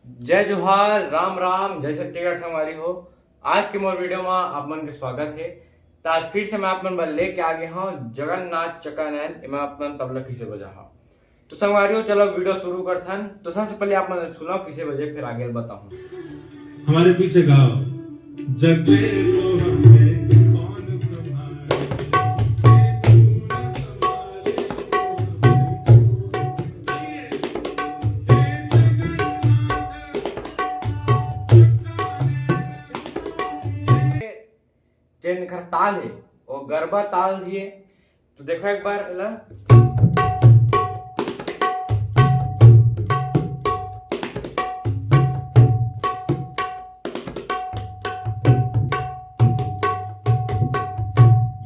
जय जोहार, राम राम, जय छत्तीसगढ़ संगवारी हो। आज के मोर वीडियो में आप मन के स्वागत है। तो आज फिर से मैं आप मन बर लेके आ गया हूँ जगन्नाथ चकानैन एमा आप मन तबला किसे बजा हा। तो संगवारियों चलो वीडियो शुरू करथन। तो सबसे पहले आप मन सुनो किसे बजे, फिर आगे बताऊं। हमारे पीछे गाओ जग को हमें कौन संभाले, तू न संभाले तो हमें। हे चैन खर ताल है और गरबा ताल दिए। तो देखो एक बार ला।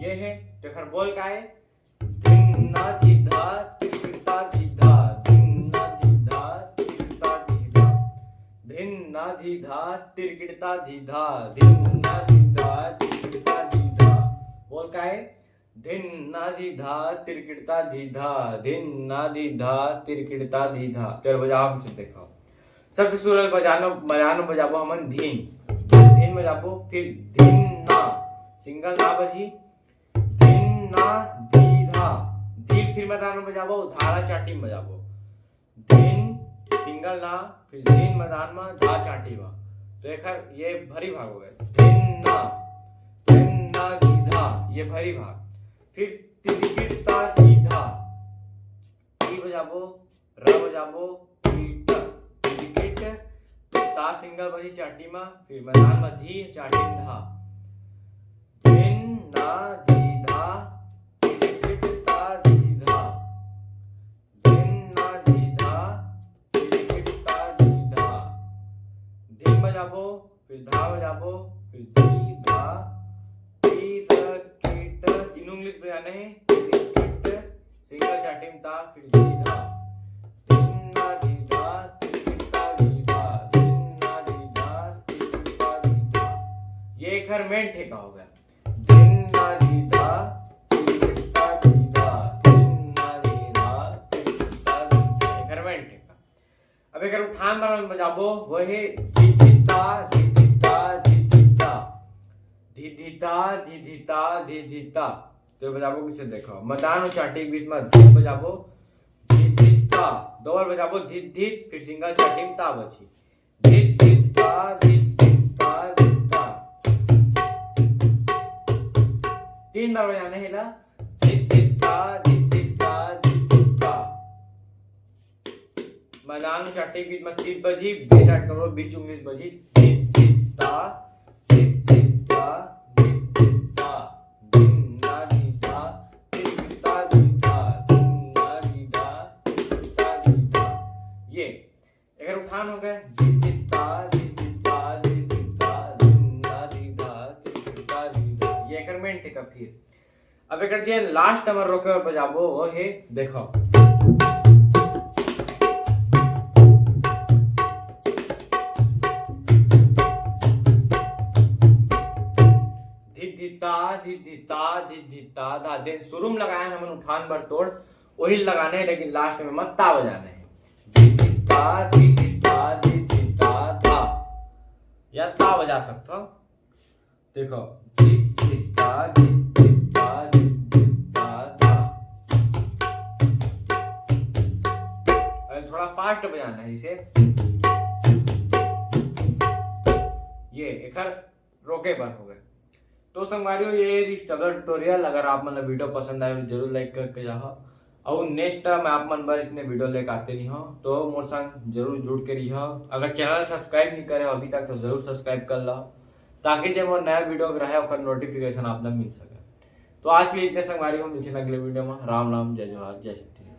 ये है देखर बोल का है धिन्ना धिधा तिरकिटा धिधा, धिन्ना धिधा तिरकिटा धिधा, धिन्ना धिधा तिरकिटा धिधा, धिन्ना धिधा तिरकिटा धिधा। बोल का है धिन्ना धिधा तिरकिटा धिधा, धिन्ना धिधा तिरकिटा धिधा। चल बजाओ किसे देखो। सबसे शुरू बजानो बजाबो हमन धीन, धीन बजाबो, फिर धिन्ना सिंगल ना बजी, धिन्ना धीधा, धील फिर मदान बजाबो, धारा चाटी में बजाबो, धिन सिंगल ना, फिर धिन मदान में धा चाटी में। तो एकर ये भरी भाग हो गए, धिन्ना धिन्ना धीधा, ये भरी भाग। फिर तिरकिटा धीधा, टी बजाबो, र बजाबो, टीट तिरकिट, ता सिंगल बजी चाटी में, फिर मैदान में धी चाटी में धा, धिन्ना धीधा तिरकिटा धीधा, धिन्ना धीधा तिरकिटा धीधा। धीन बजाबो, फिर धा बजाबो, फिर धीधा तिरकिट, तीनों इंग्लिश बजाने हैं। तिरकिट सिंगल चाटी में ता, फिर धीधा, धिन्ना धीधा तिरकिटा धीधा, धिन्ना धीधा तिरकिटा धीधा। ये एक हर मेन ठेका हो गया, धिन्ना धीधा तिरकिटा धीधा, धिन्ना धीधा तिरकिटा धीधा, एक हर मेन ठेका। अब एक उठान मार बजाबो, वो है धिधिता धिधिता धिधिता, धिधिता धिधिता धिधिता। तो बजाबो किसे देखो, मदान और चाटी के बीच में धित बजाबो, धिधिता, दो बार बजाबो धित धित, फिर सिंगल चाटी में ता बची, धिधिता धिधिता धिधिता। तीन बार बजाने है ला, धिधिता धिधिता धिधिता। मदान और चाटी के बीच में तीत बजी, बेसाट करो बीच इंग्लिश बजी, धिधिता धिधिता धिधिता, धिन्ना धीधा तिरकिटा धीधा, धिन्ना धीधा तिरकिटा धीधा। ये अगर उठान हो गए, धिधिता धिधिता धिधिता, धिन्ना धीधा तिरकिटा धीधा, ये एक मेन टेका। फिर अब एक जे लास्ट नंबर रोके और बजाबो, वो है देखो धिधिता धिधिता धिधिता धा। दिन शुरू में लगाया है हमन उठान बर तोड़, वही लगाने है, लेकिन लास्ट में मत ता बजाना है। धिधिता धिधिता धिधिता धा, या ता बजा सकते हो। देखो धिधिता धिधिता धिधिता धा। थोड़ा फास्ट बजाना है इसे, ये एक रोके पर हो गए। तो संगवारियों ये रिस्टगर ट्यूटोरियल, अगर आप मन वीडियो पसंद आए तो जरूर लाइक करके जाओ। और नेक्स्ट मैं आप मन बर इसने वीडियो लेकर आते रही हूँ, तो मोर संग जरूर जुड़ के रही। अगर चैनल सब्सक्राइब नहीं करे अभी तक तो जरूर सब्सक्राइब कर लो, ताकि जब वो नया वीडियो रहे और नोटिफिकेशन आप मिल सके। तो आज के लिए इतने संगवारियों, मिलते हैं अगले वीडियो में। राम राम, जय जोहार, जय छत्तीसगढ़।